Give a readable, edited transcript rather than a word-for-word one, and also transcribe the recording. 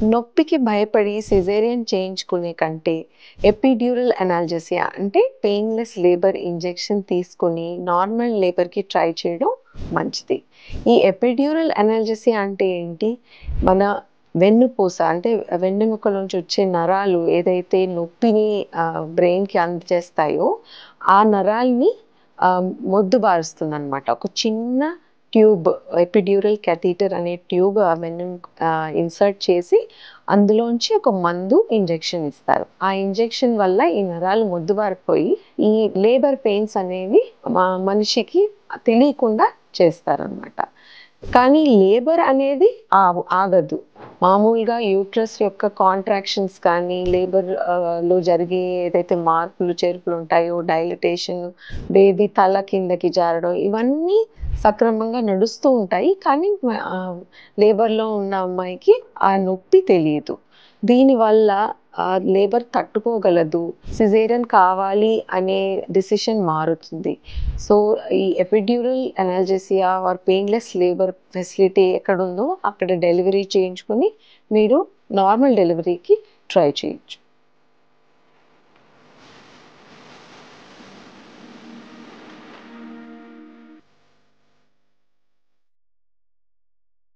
నొప్పికి భయపడి సిజేరియన్ చేయించుకునే కంటే ఎపిడ్యూరల్ అనాల్జెసియా అంటే పెయిన్‌లెస్ లేబర్ ఇంజెక్షన్ తీసుకొని నార్మల్ లేబర్‌కి ట్రై చేయడం మంచిది. ఈ ఎపిడ్యూరల్ అనాల్జెసియా అంటే ఏంటి? మన వెన్నుపూస అంటే వెన్నెముక నుంచి వచ్చే నరాలు ఏదైతే నొప్పిని బ్రెయిన్‌కి అందజేస్తాయో, ఆ నరాల్ని మొద్దుబారుస్తుందనమాట. ఒక చిన్న ట్యూబ్ ఎపిడ్యూరల్ క్యాథీటర్ అనే ట్యూబ్ ఇన్సర్ట్ చేసి అందులోంచి ఒక మందు ఇంజెక్షన్ ఇస్తారు. ఆ ఇంజెక్షన్ వల్ల ఈ నరాలు మొద్దుబారిపోయి ఈ లేబర్ పెయిన్స్ అనేవి మనిషికి తెలియకుండా చేస్తారనమాట. కానీ లేబర్ అనేది ఆగదు. మామూలుగా యూట్రస్ యొక్క కాంట్రాక్షన్స్ కానీ లేబర్ లో జరిగే ఏదైతే మార్పులు చేర్పులు ఉంటాయో డైలటేషన్, బేబీ తల కిందకి జారడం ఇవన్నీ సక్రమంగా నడుస్తూ ఉంటాయి. కానీ లేబర్‌లో ఉన్న అమ్మాయికి ఆ నొప్పి తెలీదు. దీనివల్ల లేబర్ తట్టుకోగలదు. సిజేరియన్ కావాలి అనే డెసిషన్ మారుతుంది. సో, ఈ epidural analgesia or painless labour facility ఎక్కడుందో అక్కడ డెలివరీ చేయించుకొని మీరు నార్మల్ డెలివరీకి ట్రై చేయొచ్చు.